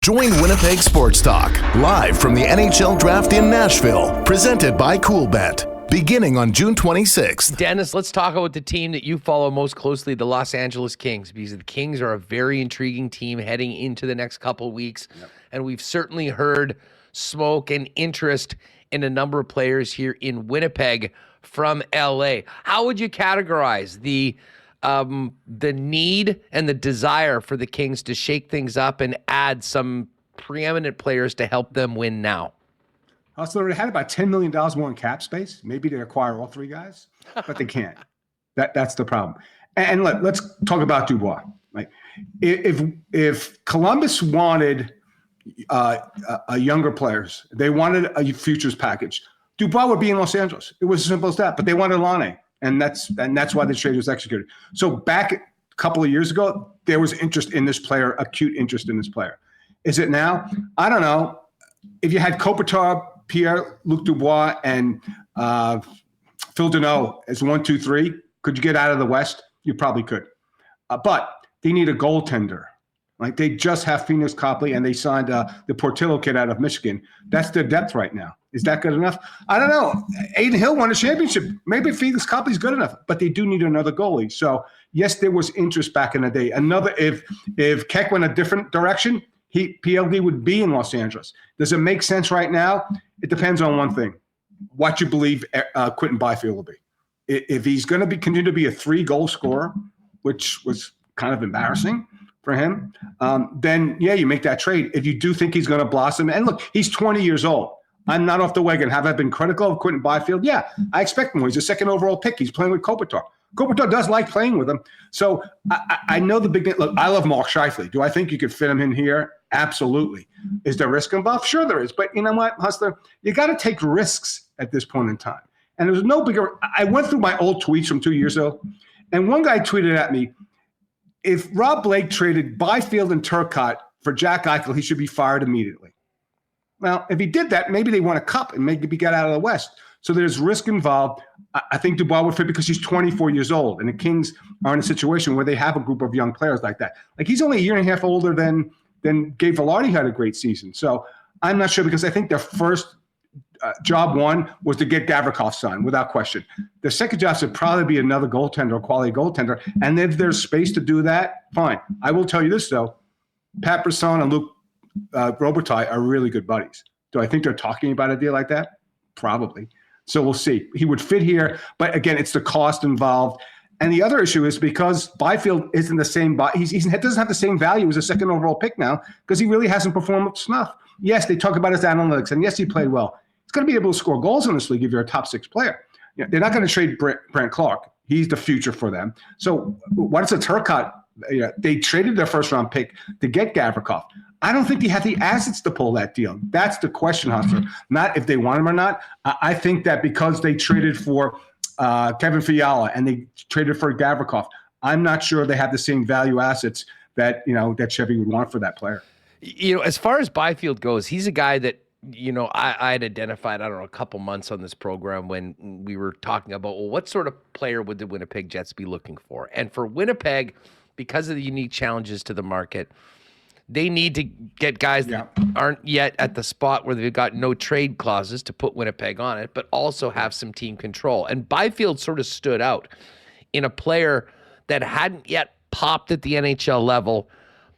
Join Winnipeg Sports Talk, live from the NHL Draft in Nashville, presented by CoolBet, beginning on June 26th. Dennis, let's talk about the team that you follow most closely, the Los Angeles Kings, because the Kings are a very intriguing team heading into the next couple weeks. Yep. And we've certainly heard smoke and interest in a number of players here in Winnipeg from LA. How would you categorize the need and the desire for the Kings to shake things up and add some preeminent players to help them win now? Also, they had about $10 million more in cap space. Maybe they acquire all three guys, but they can't. That's the problem. And let's talk about Dubois. Like, if Columbus wanted younger players, they wanted a futures package, Dubois would be in Los Angeles. It was as simple as that. But they wanted Laine. And that's why the trade was executed. So back a couple of years ago, there was interest in this player, acute interest in this player. Is it now? I don't know. If you had Kopitar, Pierre-Luc Dubois, and Phil Deneau as 1, 2, 3, could you get out of the West? You probably could. But they need a goaltender. Like, they just have Phoenix Copley, and they signed the Portillo kid out of Michigan. That's their depth right now. Is that good enough? I don't know. Aiden Hill won a championship. Maybe Phoenix Copley's good enough, but they do need another goalie. So, yes, there was interest back in the day. If Keck went a different direction, PLD would be in Los Angeles. Does it make sense right now? It depends on one thing: what you believe Quinton Byfield will be. If he's going to continue to be a 3-goal scorer, which was kind of embarrassing for him, then, yeah, you make that trade. If you do think he's going to blossom, and look, he's 20 years old. I'm not off the wagon. Have I been critical of Quinton Byfield? Yeah, I expect more. He's a second overall pick. He's playing with Kopitar. Kopitar does like playing with him. So I know the big – look, I love Mark Scheifele. Do I think you could fit him in here? Absolutely. Is there risk involved? Sure there is. But you know what, Hustler? You got to take risks at this point in time. And there's no bigger – I went through my old tweets from 2 years ago, and one guy tweeted at me, if Rob Blake traded Byfield and Turcotte for Jack Eichel, he should be fired immediately. Well, if he did that, maybe they won a cup and maybe get out of the West. So there's risk involved. I think Dubois would fit because he's 24 years old, and the Kings are in a situation where they have a group of young players like that. Like, he's only a year and a half older than Gabe Vilardi had a great season. So I'm not sure, because I think their first job one was to get Gavrikov signed, without question. The second job should probably be another goaltender, a quality goaltender. And if there's space to do that, fine. I will tell you this, though. Paterson and Luke Robitaille are really good buddies. Do I think they're talking about a deal like that? Probably. So we'll see. He would fit here, but again, it's the cost involved. And the other issue is because Byfield isn't the same, he doesn't have the same value as a second overall pick now, because he really hasn't performed up to snuff. Yes, they talk about his analytics, and yes, he played well. He's going to be able to score goals in this league if you're a top 6 player. You know, they're not going to trade Brent Clark. He's the future for them. So what is a Turcotte? They traded their first round pick to get Gavrikov. I don't think they have the assets to pull that deal. That's the question, Hustler. Not if they want him or not. I think that because they traded for Kevin Fiala and they traded for Gavrikov, I'm not sure they have the same value assets that Chevy would want for that player. As far as Byfield goes, he's a guy that I had identified, a couple months on this program when we were talking about, well, what sort of player would the Winnipeg Jets be looking for? And for Winnipeg, because of the unique challenges to the market, they need to get guys that aren't yet at the spot where they've got no trade clauses to put Winnipeg on it, but also have some team control. And Byfield sort of stood out in a player that hadn't yet popped at the NHL level,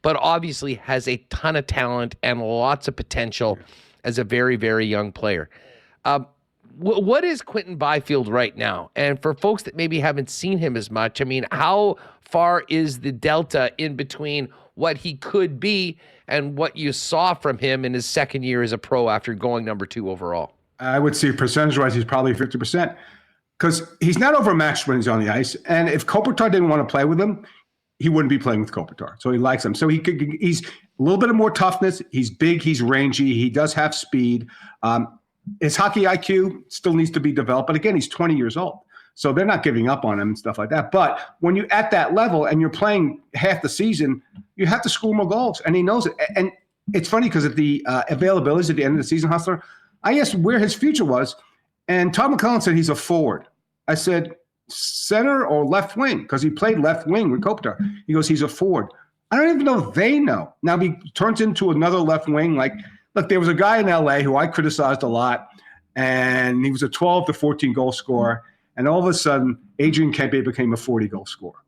but obviously has a ton of talent and lots of potential as a very, very young player. What is Quinton Byfield right now? And for folks that maybe haven't seen him as much, how far is the delta in between what he could be and what you saw from him in his second year as a pro after going number 2 overall? I would say percentage-wise, he's probably 50%, because he's not overmatched when he's on the ice. And if Kopitar didn't want to play with him, he wouldn't be playing with Kopitar. So he likes him. So he's a little bit of more toughness. He's big. He's rangy. He does have speed. His hockey IQ still needs to be developed. But again, he's 20 years old. So they're not giving up on him and stuff like that. But when you're at that level and you're playing half the season, you have to score more goals. And he knows it. And it's funny because at the availabilities at the end of the season, Hustler, I asked where his future was. And Todd McClellan said he's a forward. I said, center or left wing? Because he played left wing with Kopitar. He goes, he's a forward. I don't even know if they know. Now he turns into another left wing. Like, look, there was a guy in LA who I criticized a lot, and he was a 12 to 14 goal scorer. And all of a sudden, Adrian Kempe became a 40-goal scorer.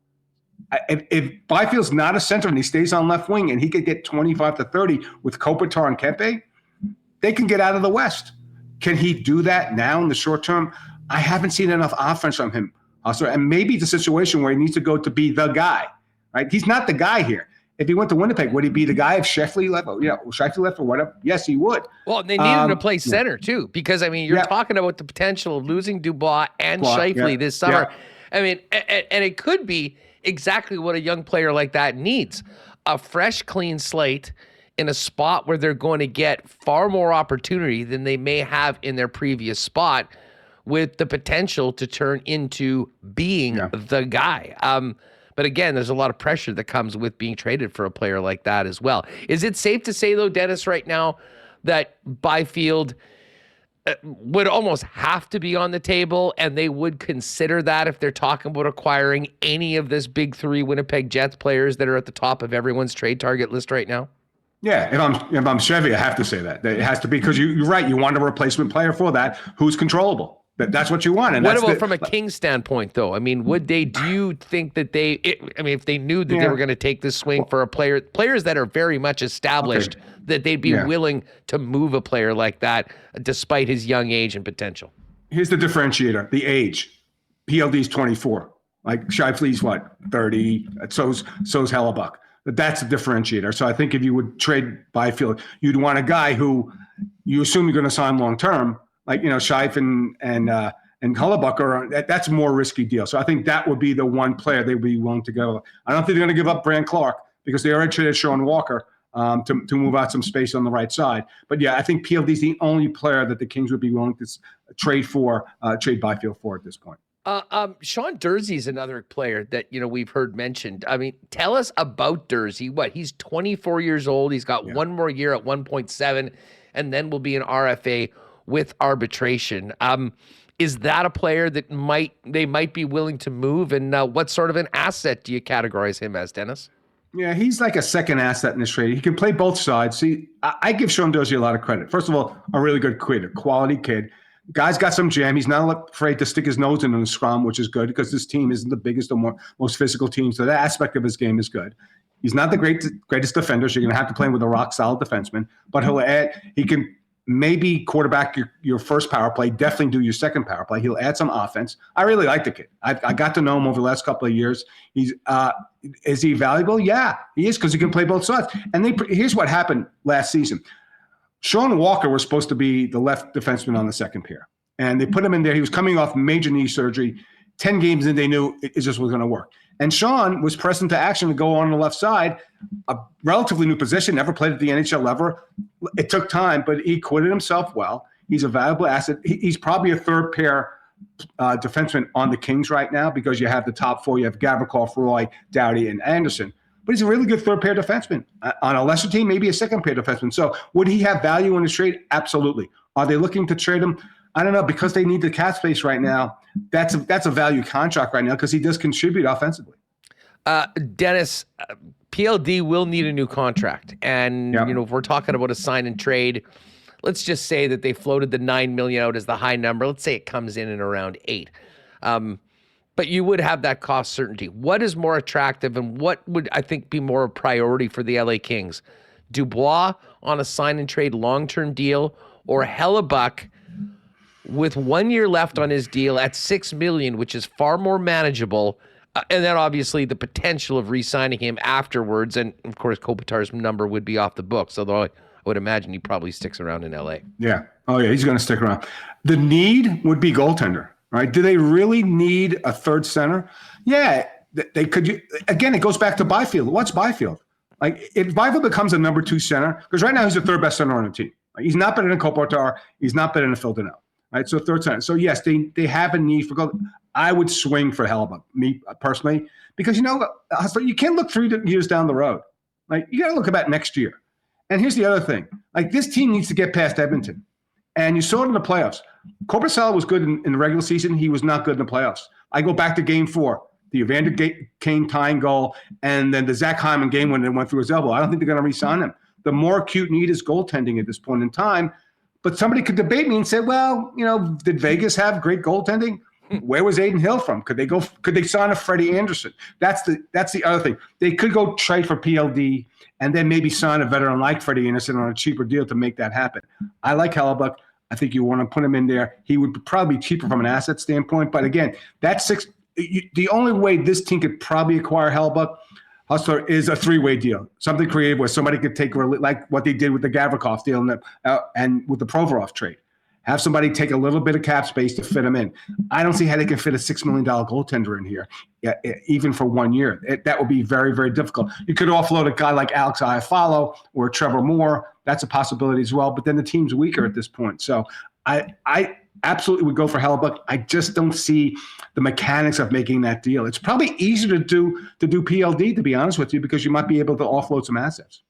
If Byfield's not a center and he stays on left wing and he could get 25 to 30 with Kopitar and Kempe, they can get out of the West. Can he do that now in the short term? I haven't seen enough offense from him, Hustler. And maybe it's a situation where he needs to go to be the guy, right? He's not the guy here. If he went to Winnipeg, would he be the guy if Scheifele left? Scheifele left or whatever? Yes, he would. Well, they need him to play center too, because you're talking about the potential of losing Dubois and Scheifele this summer. Yeah. And it could be exactly what a young player like that needs: a fresh, clean slate in a spot where they're going to get far more opportunity than they may have in their previous spot, with the potential to turn into being the guy. But again, there's a lot of pressure that comes with being traded for a player like that as well. Is it safe to say, though, Dennis, right now, that Byfield would almost have to be on the table, and they would consider that if they're talking about acquiring any of this big three Winnipeg Jets players that are at the top of everyone's trade target list right now? Yeah, if I'm Chevy, I have to say that. It has to be, because you're right. You want a replacement player for that who's controllable. That's what you want. And what about from a Kings standpoint, though? Would they? Do you think that if they knew that they were going to take this swing for players that are very much established, that they'd be willing to move a player like that, despite his young age and potential? Here's the differentiator: the age. PLD's 24. Like Scheifele's 30. So's Hellebuyck. But that's a differentiator. So I think if you would trade Byfield, you'd want a guy who you assume you're going to sign long term. Like, Scheif and Hellebuyck that's a more risky deal. So I think that would be the one player they'd be willing to go. I don't think they're going to give up Brand Clark, because they already traded Sean Walker to move out some space on the right side. But yeah, I think PLD is the only player that the Kings would be willing to trade Byfield for at this point. Sean Durzi is another player that, we've heard mentioned. Tell us about Durzi. He's 24 years old. He's got one more year at 1.7, and then will be an RFA with arbitration. Is that a player that they might be willing to move? And what sort of an asset do you categorize him as, Dennis? Yeah, he's like a second asset in this trade. He can play both sides. See, I give Sean Durzi a lot of credit. First of all, a really good kid, a quality kid. Guy's got some jam. He's not afraid to stick his nose in the scrum, which is good, because this team isn't the biggest or most physical team. So that aspect of his game is good. He's not the greatest defender, so you're going to have to play him with a rock-solid defenseman. But he can maybe quarterback your first power play, definitely do your second power play. He'll add some offense. I really like the kid. I got to know him over the last couple of years. Is he valuable? Yeah, he is, because he can play both sides. And here's what happened last season. Sean Walker was supposed to be the left defenseman on the second pair, and they put him in there. He was coming off major knee surgery. 10 games in, they knew it just was going to work. And Sean was pressed into action to go on the left side, a relatively new position, never played at the NHL level. It took time, but he acquitted himself well. He's a valuable asset. He's probably a third pair defenseman on the Kings right now, because you have the top four. You have Gavrikov, Roy, Doughty, and Anderson. But he's a really good third pair defenseman. On a lesser team, maybe a second pair defenseman. So would he have value in the trade? Absolutely. Are they looking to trade him? I don't know, because they need the cap space right now. That's a value contract right now, because he does contribute offensively. Dennis, PLD will need a new contract. And, if we're talking about a sign and trade, let's just say that they floated the $9 million out as the high number. Let's say it comes in at around $8 million. But you would have that cost certainty. What is more attractive, and what would, I think, be more a priority for the LA Kings? Dubois on a sign and trade long-term deal, or Hellebuyck with 1 year left on his deal at $6 million, which is far more manageable, and then obviously the potential of re-signing him afterwards, and of course Kopitar's number would be off the books, although I would imagine he probably sticks around in LA. Yeah. Oh yeah, he's going to stick around. The need would be goaltender, right? Do they really need a third center? Yeah, they could. Again, it goes back to Byfield. What's Byfield? Like, if Byfield becomes a number two center, because right now he's the third best center on the team. Like, he's not better than Kopitar. He's not better than Phil Donnell. Right, so third center. So yes, they have a need for goal. I would swing for Hellebuyck, me personally, because you can't look 3 years down the road. Like, you got to look about next year. And here's the other thing: like, this team needs to get past Edmonton, and you saw it in the playoffs. Korpisalo was good in the regular season. He was not good in the playoffs. I go back to Game 4. the Evander Kane tying goal, and then the Zach Hyman game when it went through his elbow. I don't think they're going to re-sign him. The more acute need is goaltending at this point in time. But somebody could debate me and say, well, did Vegas have great goaltending? Where was Aiden Hill from? Could they sign a Freddie Anderson? That's the other thing. They could go trade for PLD and then maybe sign a veteran like Freddie Anderson on a cheaper deal to make that happen. I like Hellebuyck. I think you want to put him in there. He would probably be cheaper from an asset standpoint. But again, the only way this team could probably acquire Hellebuyck, Hustler, is a three-way deal, something creative where somebody could take, like what they did with the Gavrikov deal and with the Provorov trade. Have somebody take a little bit of cap space to fit him in. I don't see how they can fit a $6 million goaltender in here, even for 1 year. That would be very, very difficult. You could offload a guy like Alex Iafallo or Trevor Moore. That's a possibility as well. But then the team's weaker at this point. So I absolutely would go for Hellebuyck. I just don't see the mechanics of making that deal. It's probably easier to do PLD, to be honest with you, because you might be able to offload some assets.